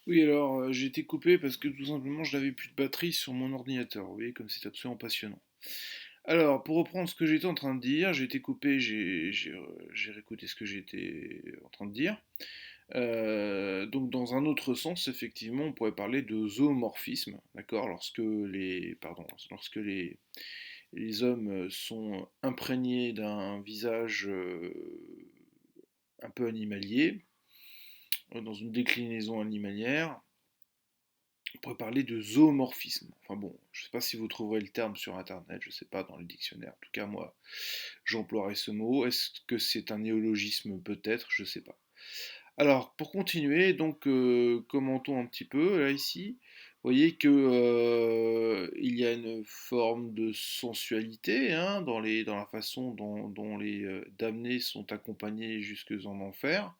Oui, alors j'ai été coupé parce que tout simplement je n'avais plus de batterie sur mon ordinateur. Vous voyez, comme c'est absolument passionnant. Alors, pour reprendre ce que j'étais en train de dire, j'ai été coupé, j'ai réécouté ce que j'étais en train de dire. Donc, dans un autre sens, effectivement, on pourrait parler de zoomorphisme, d'accord, lorsque les hommes sont imprégnés d'un visage un peu animalier, dans une déclinaison animalière. On pourrait parler de zoomorphisme. Enfin bon, je ne sais pas si vous trouverez le terme sur internet, je ne sais pas dans le dictionnaire. En tout cas, moi, j'emploierai ce mot. Est-ce que c'est un néologisme? Peut-être, je ne sais pas. Alors, pour continuer, donc commentons un petit peu là ici. Vous voyez que il y a une forme de sensualité hein, dans la façon dont les damnés sont accompagnés jusque en enfer.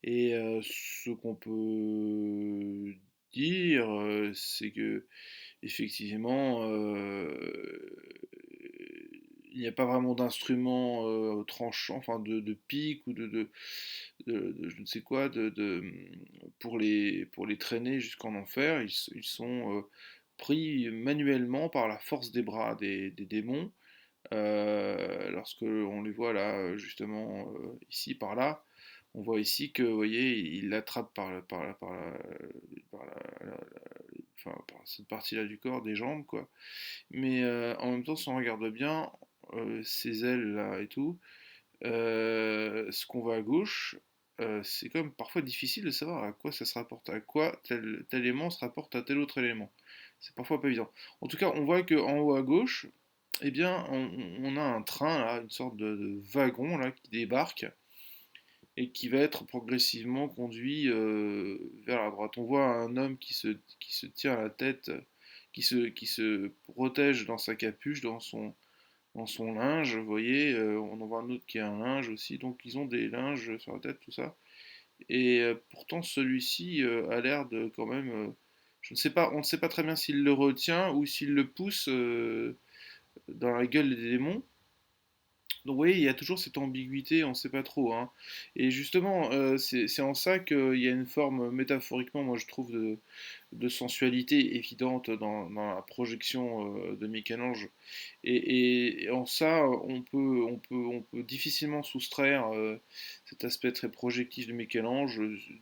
Et ce qu'on peut dire, c'est que effectivement, il n'y a pas vraiment d'instrument tranchant, enfin de pique ou de je ne sais quoi, pour les traîner jusqu'en enfer. Ils sont pris manuellement par la force des bras des démons. Lorsque on les voit là, justement, ici, par là, on voit ici que, vous voyez, il l'attrape enfin, par cette partie-là du corps, des jambes, quoi. Mais en même temps, si on regarde bien, ces ailes-là et tout, ce qu'on voit à gauche, c'est quand même parfois difficile de savoir à quoi ça se rapporte, à quoi tel élément se rapporte à tel autre élément. C'est parfois pas évident. En tout cas, on voit qu'en haut à gauche, eh bien, on a un train, là, une sorte de wagon là, qui débarque et qui va être progressivement conduit vers la droite. On voit un homme qui se tient à la tête, qui se protège dans sa capuche, dans son linge, vous voyez, on en voit un autre qui a un linge aussi, donc ils ont des linges sur la tête, tout ça. Et pourtant celui-ci a l'air de quand même, je ne sais pas, on ne sait pas très bien s'il le retient ou s'il le pousse dans la gueule des démons. Donc vous voyez, il y a toujours cette ambiguïté, on ne sait pas trop, hein. Et justement, c'est en ça qu'il y a une forme, métaphoriquement, moi je trouve, de sensualité évidente dans la projection de Michel-Ange. Et en ça, on peut difficilement soustraire cet aspect très projectif de Michel-Ange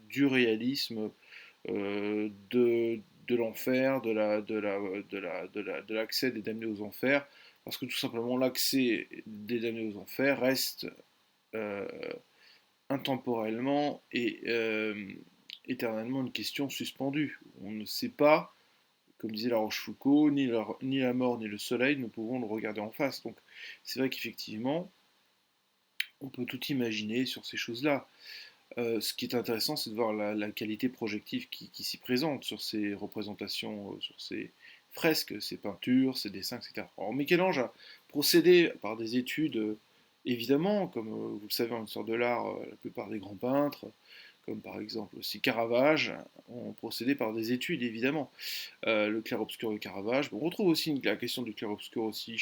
du réalisme, de l'enfer, de l'accès des damnés aux enfers, parce que tout simplement l'accès des damnés aux enfers reste euh, intemporellement et éternellement une question suspendue. On ne sait pas, comme disait La Rochefoucauld, ni la mort ni le soleil ne pouvons le regarder en face. Donc c'est vrai qu'effectivement, on peut tout imaginer sur ces choses-là. Ce qui est intéressant, c'est de voir la qualité projective qui s'y présente sur ces représentations, sur ces fresques, ces peintures, ces dessins, etc. Alors Michel-Ange a procédé par des études, évidemment, comme vous le savez en histoire de l'art, la plupart des grands peintres, comme par exemple aussi Caravage, ont procédé par des études, évidemment. Le clair-obscur de Caravage. Bon, on retrouve aussi la question du clair-obscur aussi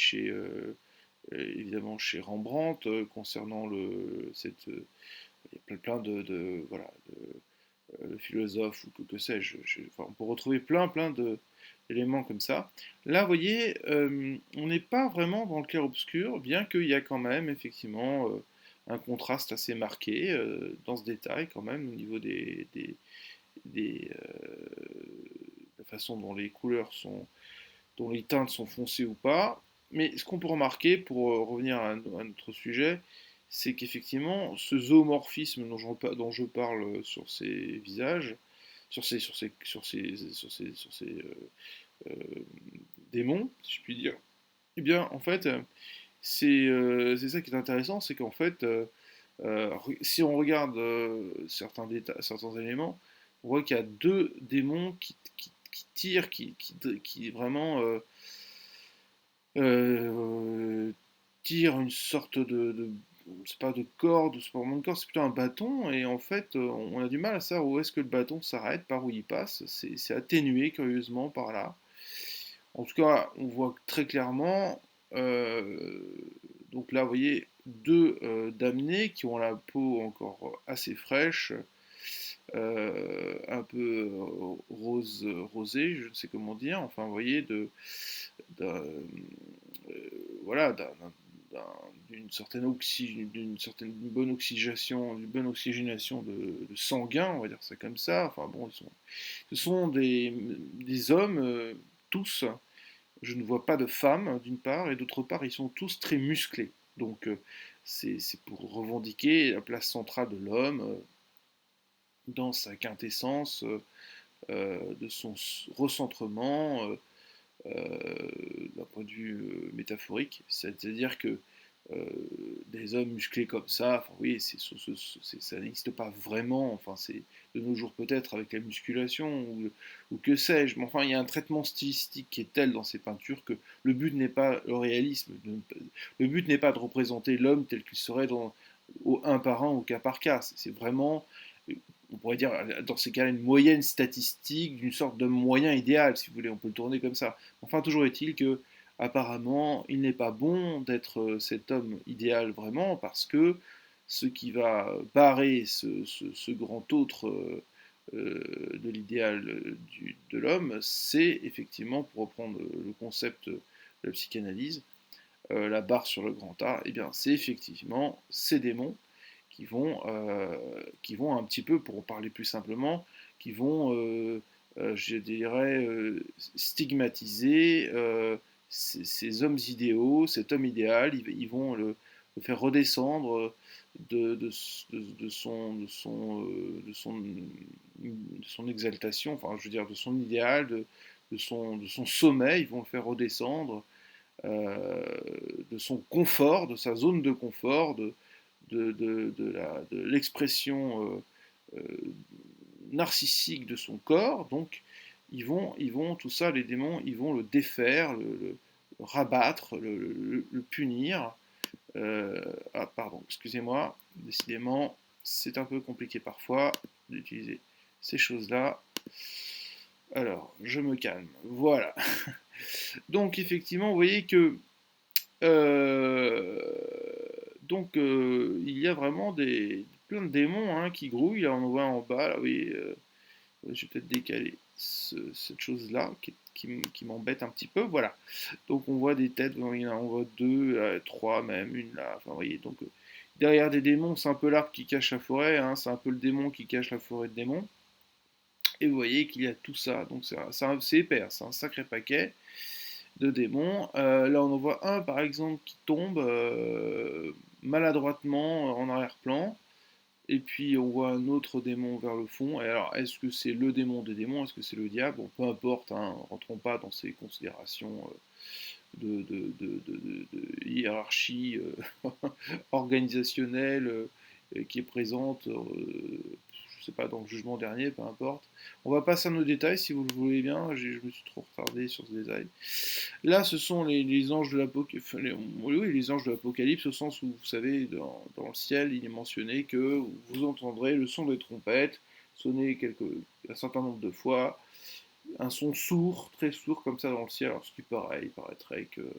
évidemment chez Rembrandt, concernant il y a plein voilà, de philosophes ou que sais-je. Enfin, on peut retrouver plein d'éléments comme ça. Là, vous voyez, on n'est pas vraiment dans le clair-obscur, bien qu'il y a quand même effectivement un contraste assez marqué dans ce détail quand même au niveau de la façon dont les couleurs sont, dont les teintes sont foncées ou pas. Mais ce qu'on peut remarquer, pour revenir à notre sujet, c'est qu'effectivement, ce zoomorphisme dont je parle sur ces visages, sur ces démons, si je puis dire, eh bien, en fait, c'est ça qui est intéressant, c'est qu'en fait, si on regarde certains éléments, on voit qu'il y a deux démons qui tirent, qui vraiment euh, tirent une sorte c'est pas de corde, c'est pas vraiment de corde, c'est plutôt un bâton, et en fait, on a du mal à savoir où est-ce que le bâton s'arrête, par où il passe, c'est atténué curieusement par là. En tout cas, on voit très clairement, euh, donc là, vous voyez, deux damnés qui ont la peau encore assez fraîche, un peu rosé, je ne sais comment dire, enfin, vous voyez, d'un, voilà, d'une certaine bonne oxygénation, de sanguin, on va dire ça comme ça. Enfin bon, ce sont des hommes, tous. Je ne vois pas de femmes, d'une part, et d'autre part, ils sont tous très musclés. Donc, c'est pour revendiquer la place centrale de l'homme dans sa quintessence, de son recentrement, d'un point de vue métaphorique. C'est-à-dire que des hommes musclés comme ça, enfin oui, ça n'existe pas vraiment, enfin c'est de nos jours peut-être avec la musculation ou que sais-je, mais enfin il y a un traitement stylistique qui est tel dans ces peintures que le but n'est pas le réalisme, le but n'est pas de représenter l'homme tel qu'il serait au un par un, au cas par cas, c'est vraiment, on pourrait dire dans ces cas-là, une moyenne statistique d'une sorte de moyen idéal, si vous voulez, on peut le tourner comme ça. Enfin, toujours est-il que apparemment, il n'est pas bon d'être cet homme idéal vraiment, parce que ce qui va barrer ce grand autre de l'idéal de l'homme, c'est effectivement, pour reprendre le concept de la psychanalyse, la barre sur le grand A, et eh bien c'est effectivement ces démons qui vont un petit peu, pour parler plus simplement, qui vont, je dirais, stigmatiser ces hommes idéaux, cet homme idéal, ils vont le faire redescendre de son exaltation, enfin je veux dire de son idéal, de son sommet, ils vont le faire redescendre euh, de son confort, de sa zone de confort, de l'expression narcissique de son corps. Donc, ils vont, tout ça, les démons, ils vont le défaire, le rabattre, le punir. Ah, pardon, excusez-moi, décidément, c'est un peu compliqué parfois d'utiliser ces choses-là. Alors, je me calme. Voilà. Donc, effectivement, vous voyez que Euh, il y a vraiment plein de démons hein, qui grouillent. Là, on en voit en bas, là, oui. Je vais peut-être décaler cette chose-là qui m'embête un petit peu. Voilà. Donc, on voit des têtes, on voit deux, trois même, une là. Enfin, vous voyez, donc, derrière des démons, c'est un peu l'arbre qui cache la forêt. Hein, c'est un peu le démon qui cache la forêt de démons. Et vous voyez qu'il y a tout ça. Donc, c'est épais, c'est un sacré paquet de démons. Là, on en voit un, par exemple, qui tombe maladroitement en arrière-plan. Et puis, on voit un autre démon vers le fond. Et alors, est-ce que c'est le démon des démons? Est-ce que c'est le diable? Bon, peu importe, hein, rentrons pas dans ces considérations de hiérarchie organisationnelle qui est présente, je sais pas, dans le jugement dernier, peu importe. On va passer à nos détails si vous le voulez bien, je me suis trop retardé sur ce détail. Là, ce sont les anges de l'Apocalypse, oui, les anges de l'Apocalypse, au sens où, vous savez, dans le ciel, il est mentionné que vous entendrez le son des trompettes sonner un certain nombre de fois, un son sourd, très sourd comme ça dans le ciel. Alors, ce qui paraît, il paraîtrait que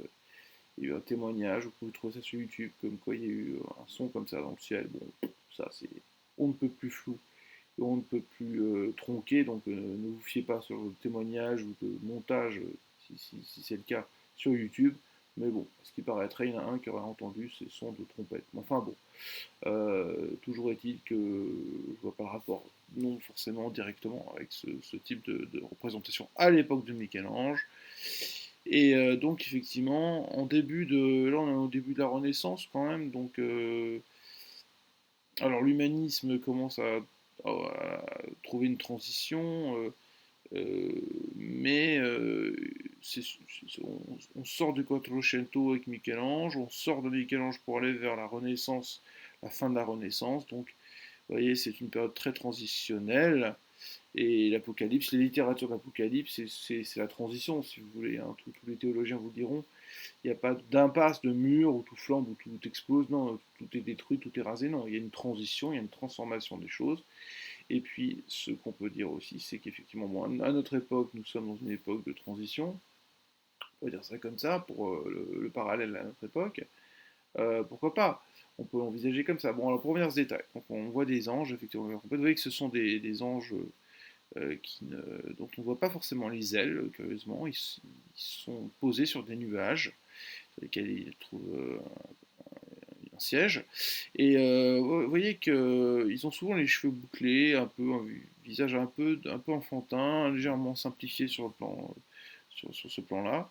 il y a eu un témoignage, vous pouvez trouver ça sur YouTube, comme quoi il y a eu un son comme ça dans le ciel. Bon, ça c'est on ne peut plus flou, et on ne peut plus tronqué, donc ne vous fiez pas sur le témoignage ou le montage, si c'est le cas, sur YouTube. Mais bon, ce qui paraîtrait, il y en a un qui aurait entendu ces sons de trompette. Mais enfin bon, toujours est-il que je vois pas le rapport, non forcément directement avec ce type de représentation à l'époque de Michel-Ange. Et donc effectivement, là on est au début de la Renaissance quand même, donc alors l'humanisme commence à trouver une transition, mais on sort du Quattrocento avec Michel-Ange, on sort de Michel-Ange pour aller vers la Renaissance, la fin de la Renaissance, donc vous voyez c'est une période très transitionnelle. Et l'Apocalypse, les littératures d'Apocalypse, c'est la transition, si vous voulez. Hein. Tous les théologiens vous le diront. Il n'y a pas d'impasse, de mur où tout flambe, où tout explose. Non, tout est détruit, tout est rasé. Non, il y a une transition, il y a une transformation des choses. Et puis, ce qu'on peut dire aussi, c'est qu'effectivement, bon, à notre époque, nous sommes dans une époque de transition. On peut dire ça comme ça, pour le parallèle à notre époque. pourquoi pas? On peut envisager comme ça. Bon, alors pour revenir à ce détail, donc on voit des anges, effectivement. En fait, vous voyez que ce sont des anges dont on ne voit pas forcément les ailes, curieusement. Ils sont posés sur des nuages, sur lesquels ils trouvent un siège. Et vous voyez qu'ils ont souvent les cheveux bouclés, un visage un peu enfantin, légèrement simplifié sur le plan, sur ce plan-là.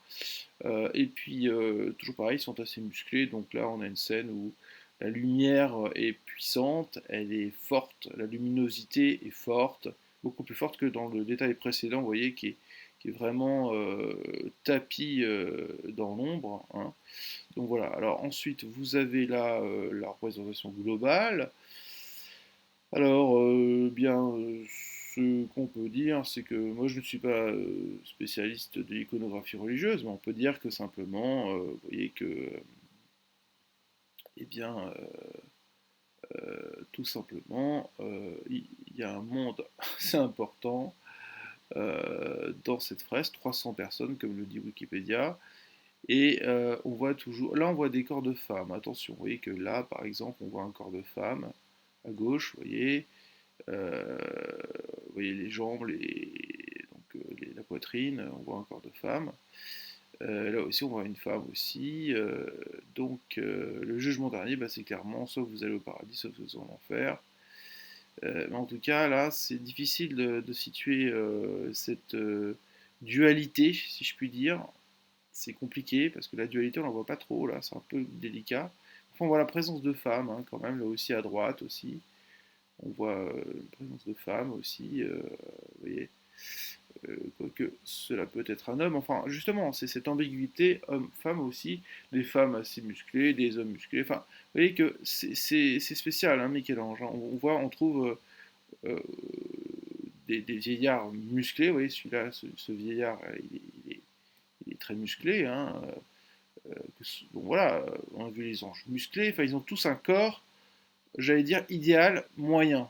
Et puis, toujours pareil, ils sont assez musclés. Donc là, on a une scène où la lumière est puissante, elle est forte, la luminosité est forte, beaucoup plus forte que dans le détail précédent, vous voyez, qui est vraiment tapis dans l'ombre, hein. Donc voilà, alors ensuite, vous avez là la représentation globale. Alors, ce qu'on peut dire, c'est que moi je ne suis pas spécialiste de l'iconographie religieuse, mais on peut dire que simplement, vous voyez que, eh bien, tout simplement, il y a un monde assez important dans cette fresque, 300 personnes, comme le dit Wikipédia, et on voit toujours, là on voit des corps de femmes, attention, vous voyez que là, par exemple, on voit un corps de femme, à gauche, vous voyez les jambes, la poitrine, on voit un corps de femme. Là aussi, on voit une femme aussi. Le jugement dernier, bah, c'est clairement soit vous allez au paradis, soit vous allez en enfer. Mais en tout cas, là, c'est difficile de situer cette dualité, si je puis dire. C'est compliqué parce que la dualité, on ne la voit pas trop, là, c'est un peu délicat. Enfin, on voit la présence de femmes, hein, quand même, là aussi à droite aussi. On voit une présence de femmes aussi, vous voyez. Quoique cela peut être un homme. Enfin, justement, c'est cette ambiguïté homme-femme aussi, des femmes assez musclées, des hommes musclés. Enfin, vous voyez que c'est spécial, hein, Michel-Ange. On trouve des vieillards musclés. Vous voyez, celui-là, ce vieillard, il est très musclé, hein. Bon, voilà, on a vu les anges musclés. Enfin, ils ont tous un corps, j'allais dire, idéal, moyen.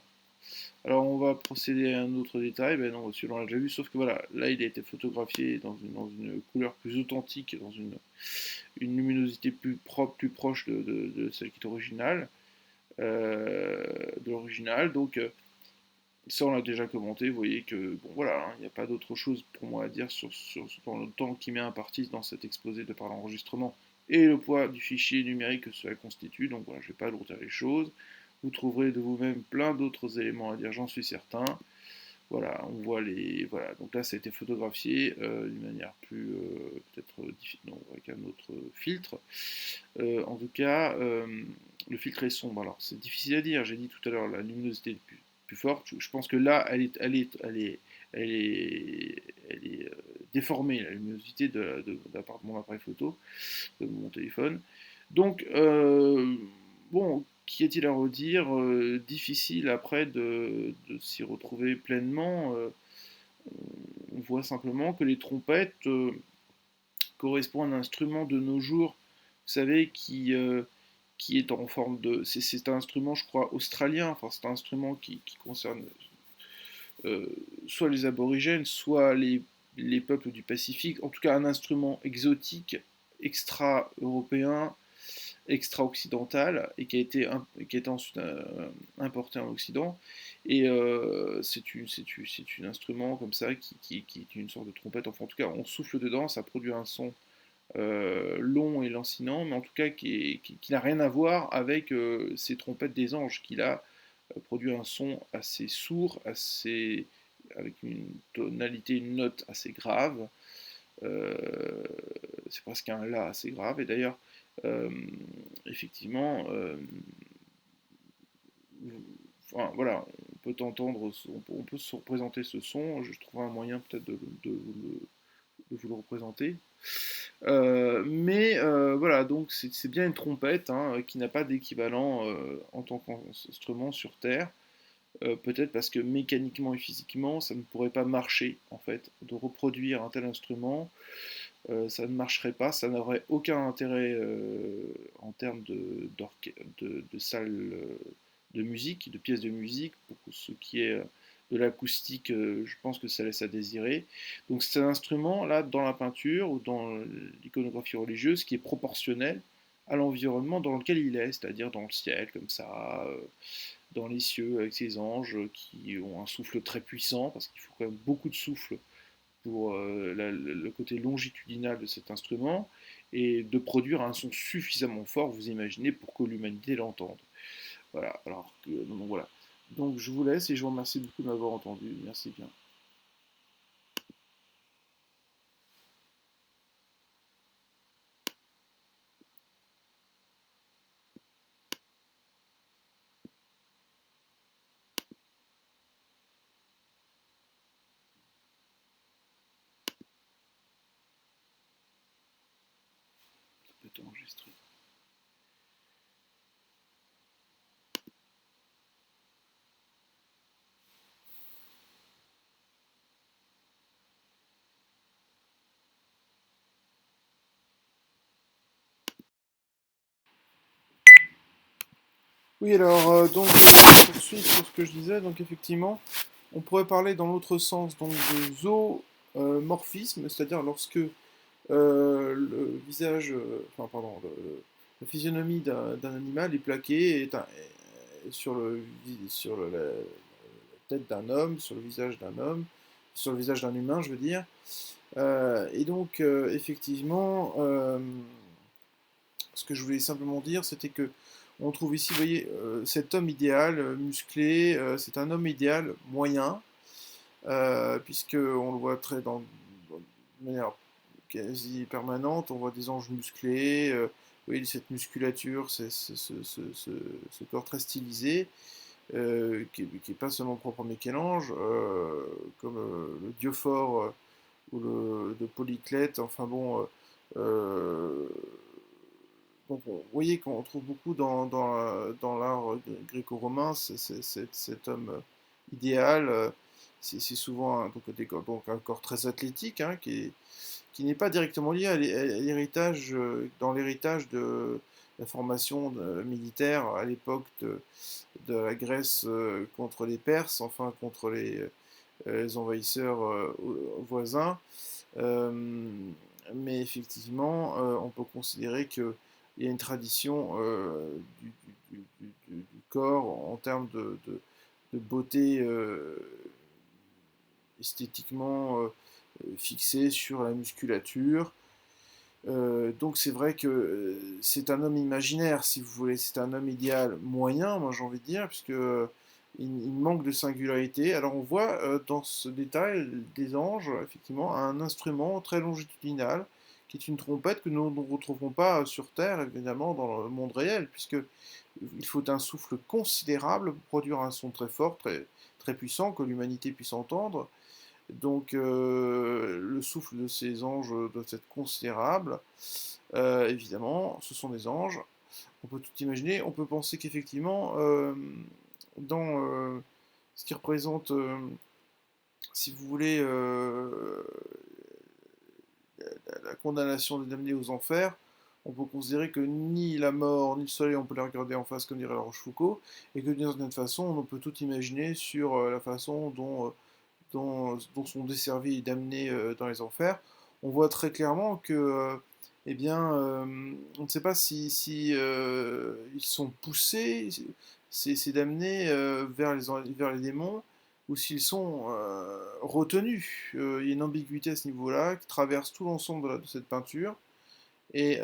Alors on va procéder à un autre détail, ben non, celui-là on l'a déjà vu, sauf que voilà, là il a été photographié dans une couleur plus authentique, dans une luminosité plus propre, plus proche de celle qui est originale, de l'original. Donc ça on l'a déjà commenté, vous voyez que bon voilà, hein, il n'y a pas d'autre chose pour moi à dire dans le temps qui m'est imparti dans cet exposé de par l'enregistrement et le poids du fichier numérique que cela constitue. Donc voilà, je ne vais pas alourdir les choses. Vous trouverez de vous-même plein d'autres éléments à dire, j'en suis certain. Voilà, on voit les. Voilà, donc là ça a été photographié d'une manière plus. Peut-être non, avec un autre filtre. En tout cas, le filtre est sombre. Alors c'est difficile à dire, j'ai dit tout à l'heure la luminosité est plus forte. Je pense que là elle est déformée, la luminosité de la part de mon appareil photo, de mon téléphone. Donc, bon, qu'y a-t-il à redire? Difficile après de s'y retrouver pleinement. On voit simplement que les trompettes correspondent à un instrument de nos jours, vous savez, qui est en forme de. C'est un instrument, je crois, australien. Enfin, c'est un instrument qui concerne euh, soit les aborigènes, soit les peuples du Pacifique. En tout cas, un instrument exotique, extra-européen, extra-occidental et qui a été ensuite importé en Occident. Et c'est un instrument comme ça qui est une sorte de trompette. Enfin, en tout cas, on souffle dedans, ça produit un son long et lancinant, mais en tout cas qui n'a rien à voir avec ces trompettes des anges, qui là produit un son assez sourd, avec une tonalité, une note assez grave. Euh, c'est presque un La assez grave. Et d'ailleurs, euh, effectivement, enfin, voilà, on peut entendre, on peut se représenter ce son. Je trouverai un moyen peut-être de vous le représenter. Mais voilà, donc c'est bien une trompette, hein, qui n'a pas d'équivalent en tant qu'instrument sur Terre. Peut-être parce que mécaniquement et physiquement, ça ne pourrait pas marcher, en fait, de reproduire un tel instrument. Ça ne marcherait pas, ça n'aurait aucun intérêt en termes de salles de musique, de pièces de musique. Pour ce qui est de l'acoustique, je pense que ça laisse à désirer. Donc c'est un instrument, là, dans la peinture ou dans l'iconographie religieuse, qui est proportionnel à l'environnement dans lequel il est, c'est-à-dire dans le ciel, comme ça, dans les cieux, avec ces anges qui ont un souffle très puissant, parce qu'il faut quand même beaucoup de souffle pour le côté longitudinal de cet instrument, et de produire un son suffisamment fort, vous imaginez, pour que l'humanité l'entende. Voilà, donc voilà. Donc je vous laisse et je vous remercie beaucoup de m'avoir entendu. Merci bien. Ça peut être enregistré. Oui, alors, donc, pour poursuivre sur ce que je disais, donc effectivement, on pourrait parler dans l'autre sens donc de zoomorphisme, c'est-à-dire lorsque le visage, enfin pardon, la physionomie d'un animal est plaquée sur la tête d'un homme, sur le visage d'un homme, sur le visage d'un humain, je veux dire. Et donc, effectivement, ce que je voulais simplement dire, c'était que on trouve ici, vous voyez, cet homme idéal, musclé, c'est un homme idéal moyen, puisque on le voit de manière quasi permanente, on voit des anges musclés, vous voyez cette musculature, ce corps très stylisé, qui est pas seulement propre à Michel-Ange, comme le Diophore ou le de Polyclète, enfin bon, euh, donc vous voyez qu'on trouve beaucoup dans l'art gréco-romain cet homme idéal. C'est souvent donc un corps très athlétique, hein, qui n'est pas directement lié à l'héritage, dans l'héritage de la formation militaire à l'époque de la Grèce contre les Perses, enfin contre les envahisseurs voisins. Euh, mais effectivement, on peut considérer qu'il y a une tradition du corps en termes de beauté esthétiquement fixée sur la musculature. Donc c'est vrai que c'est un homme imaginaire, si vous voulez, c'est un homme idéal moyen, moi j'ai envie de dire, puisque il manque de singularité. Alors on voit dans ce détail des anges, effectivement, un instrument très longitudinal, qui est une trompette que nous ne retrouverons pas sur Terre, évidemment, dans le monde réel, puisque il faut un souffle considérable pour produire un son très fort, très puissant, que l'humanité puisse entendre. Donc le souffle de ces anges doit être considérable. Évidemment, ce sont des anges. On peut tout imaginer. On peut penser qu'effectivement, dans ce qui représente, si vous voulez, la condamnation des damnés aux enfers, on peut considérer que ni la mort ni le soleil, on peut les regarder en face, comme dirait la Rochefoucauld, et que d'une certaine façon, on peut tout imaginer sur la façon dont sont desservis et damnés dans les enfers. On voit très clairement que, eh bien, on ne sait pas si ils sont poussés, ces damnés, vers les démons, ou s'ils sont retenus. Il y a une ambiguïté à ce niveau-là qui traverse tout l'ensemble de cette peinture. Et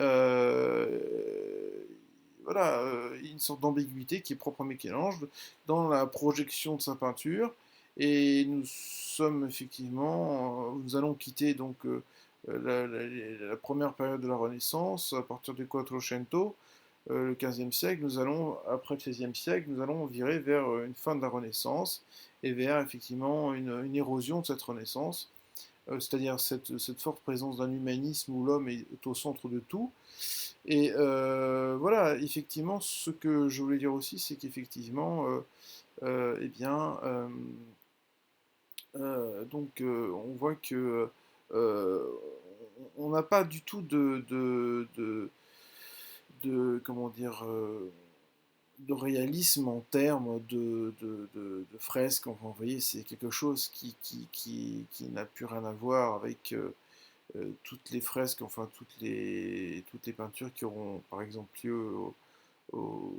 voilà, il y a une sorte d'ambiguïté qui est propre à Michel-Ange dans la projection de sa peinture. Et nous sommes effectivement, nous allons quitter donc la première période de la Renaissance, à partir du Quattrocento, le XVe siècle. Nous allons, après le XVIe siècle, nous allons virer vers une fin de la Renaissance et vers effectivement une érosion de cette Renaissance, c'est-à-dire cette forte présence d'un humanisme où l'homme est au centre de tout. Et voilà, effectivement, ce que je voulais dire aussi, c'est qu'effectivement, eh bien, on voit que euh, on n'a pas du tout comment dire, de réalisme en termes de fresques. Enfin, vous voyez, c'est quelque chose qui n'a plus rien à voir avec toutes les fresques, enfin toutes les peintures qui auront par exemple lieu au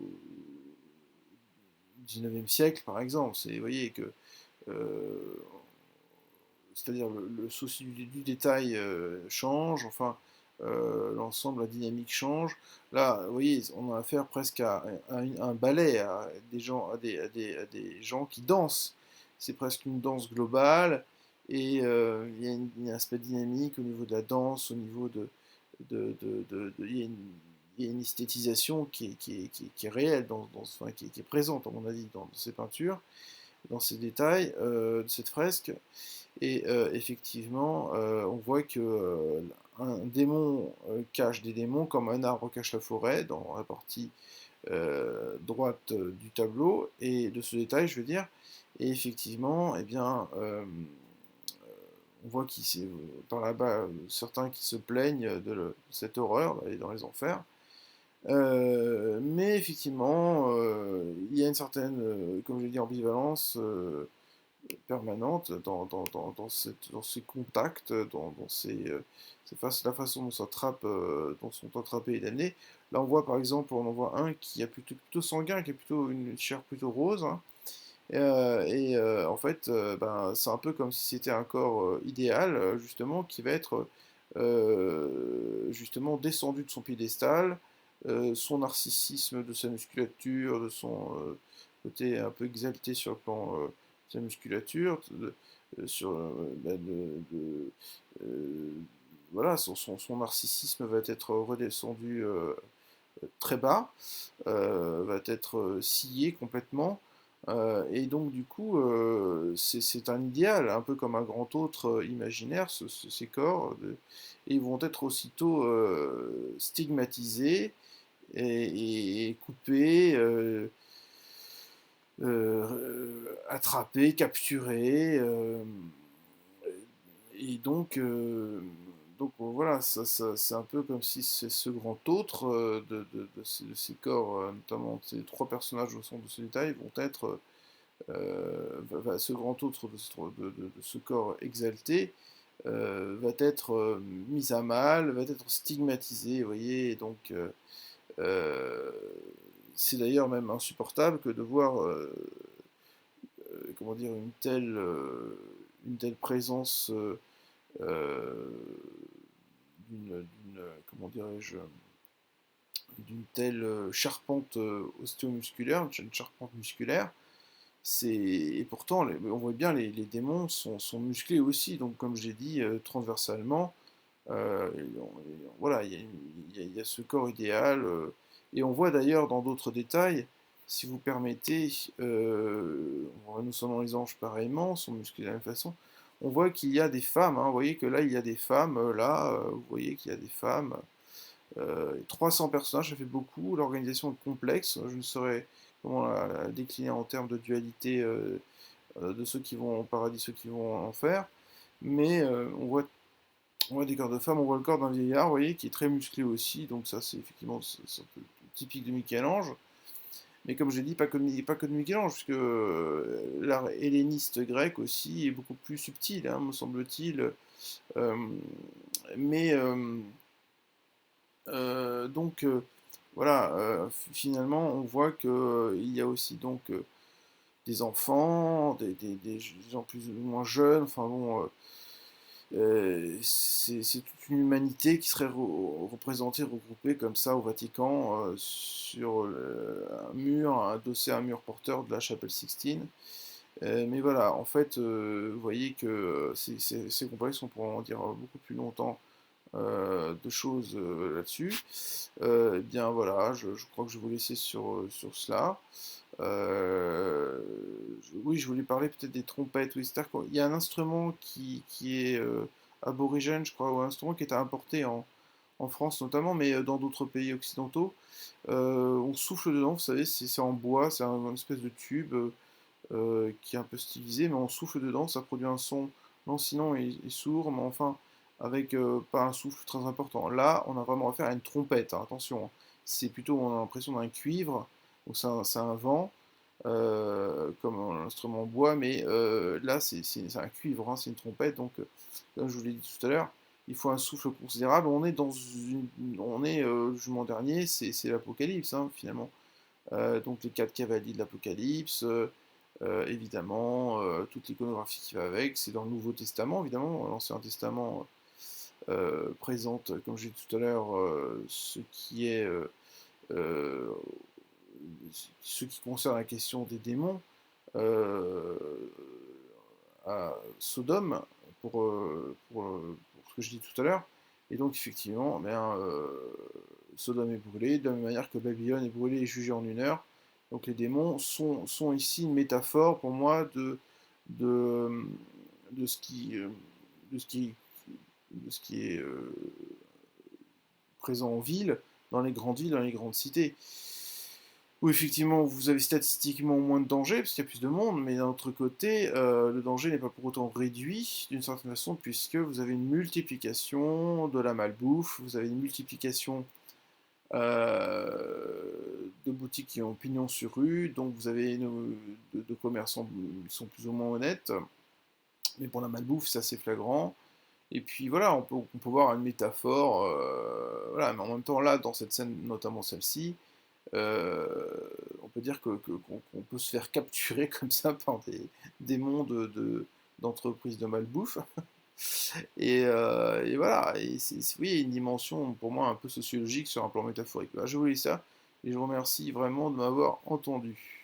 19e siècle, par exemple. Vous voyez que euh, c'est-à-dire le souci du détail change, enfin l'ensemble, la dynamique change. Là, vous voyez, on a affaire presque à un ballet, à des gens, à des gens qui dansent. C'est presque une danse globale, et il y a un aspect dynamique au niveau de la danse, au niveau il y a une esthétisation qui est réelle, enfin, qui est présente, à mon avis, dans ces peintures, dans ces détails de cette fresque. Et effectivement, on voit que un démon cache des démons comme un arbre cache la forêt dans la partie droite du tableau, et de ce détail, je veux dire. Et effectivement, eh bien, on voit par là-bas certains qui se plaignent de cette horreur d'aller dans les enfers. Mais effectivement, il y a une certaine, comme je l'ai dit, ambivalence permanente dans ces contacts, la façon dont, dont sont attrapés les damnés. Là, on voit par exemple, on en voit un qui est plutôt sanguin, qui a plutôt une chair plutôt rose, hein. En fait, ben, c'est un peu comme si c'était un corps idéal, justement, qui va être justement descendu de son piédestal, son narcissisme, de sa musculature, de son côté un peu exalté sur le plan de sa musculature, sur ben, euh, voilà, son narcissisme va être redescendu très bas, va être scié complètement. Et donc du coup, c'est un idéal, un peu comme un grand autre imaginaire, ces corps, et ils vont être aussitôt stigmatisés et coupés, attrapés, capturés, et donc voilà, c'est un peu comme si ce grand autre de ces corps, notamment ces trois personnages au centre de ce détail, vont être ce grand autre de ce corps exalté va être mis à mal, va être stigmatisé, vous voyez, et donc euh, c'est d'ailleurs même insupportable que de voir comment dire, une telle présence euh, comment dirais-je, d'une telle charpente ostéomusculaire, une charpente musculaire. Et pourtant, on voit bien les démons sont musclés aussi, donc comme j'ai dit, transversalement, voilà, il y a ce corps idéal, et on voit d'ailleurs dans d'autres détails, si vous permettez, nous sommes dans les anges pareillement, sont musclés de la même façon, on voit qu'il y a des femmes, hein, vous voyez que là, il y a des femmes, vous voyez qu'il y a des femmes, 300 personnages, ça fait beaucoup, l'organisation est complexe, je ne saurais comment la décliner en termes de dualité de ceux qui vont au paradis, ceux qui vont en enfer, mais on voit des corps de femmes, on voit le corps d'un vieillard, vous voyez, qui est très musclé aussi, donc ça c'est effectivement c'est un peu typique de Michel-Ange. Mais comme j'ai dit, pas que de Michel-Ange, puisque l'art helléniste grec aussi est beaucoup plus subtil, hein, me semble-t-il. Euh, mais donc voilà, finalement on voit qu'il y a aussi donc des enfants, des gens plus ou moins jeunes, enfin bon, c'est toute une humanité qui serait représentée, regroupée comme ça au Vatican, sur un mur, adossé à un mur porteur de la chapelle Sixtine. Mais voilà, en fait, vous voyez que c'est complexe, on pourrait en dire beaucoup plus longtemps de choses là-dessus. Eh bien voilà, je crois que je vais vous laisser sur cela. Oui, je voulais parler peut-être des trompettes. Oui, c'est-à-dire qu'il y a un instrument qui est aborigène, je crois, ou un instrument qui est importé en France notamment, mais dans d'autres pays occidentaux. On souffle dedans, vous savez, c'est en bois, c'est une espèce de tube qui est un peu stylisé, mais on souffle dedans, ça produit un son lancinant et sourd, mais enfin, avec pas un souffle très important. Là, on a vraiment affaire à une trompette, hein, attention, hein. C'est plutôt, on a l'impression d'un cuivre, donc c'est un vent, comme un instrument en bois, mais là, c'est un cuivre, hein, c'est une trompette, donc, comme je vous l'ai dit tout à l'heure, il faut un souffle considérable. On est le jugement dernier, c'est l'Apocalypse, hein, finalement. Donc les quatre cavaliers de l'Apocalypse, évidemment, toute l'iconographie qui va avec, c'est dans le Nouveau Testament, évidemment. L'Ancien Testament présente, comme j'ai dit tout à l'heure, euh, ce qui concerne la question des démons euh, à Sodome, pour ce que je dis tout à l'heure. Et donc, effectivement, Sodome est brûlé, de la même manière que Babylone est brûlée et jugée en 1 heure. Donc, les démons sont ici une métaphore pour moi de, de, ce, qui, de, ce, qui, de ce qui est présent en ville, dans les grandes villes, dans les grandes cités, où effectivement vous avez statistiquement moins de danger, parce qu'il y a plus de monde, mais d'un autre côté, le danger n'est pas pour autant réduit, d'une certaine façon, puisque vous avez une multiplication de la malbouffe, vous avez une multiplication de boutiques qui ont pignon sur rue, donc vous avez de commerçants qui sont plus ou moins honnêtes, mais pour la malbouffe, c'est assez flagrant. Et puis voilà, on peut voir une métaphore, voilà, mais en même temps, là, dans cette scène, notamment celle-ci, euh, on peut dire qu'on peut se faire capturer comme ça par des mondes d'entreprises de malbouffe. Et voilà, et oui, une dimension pour moi un peu sociologique sur un plan métaphorique. Voilà, je voulais ça, et je vous remercie vraiment de m'avoir entendu.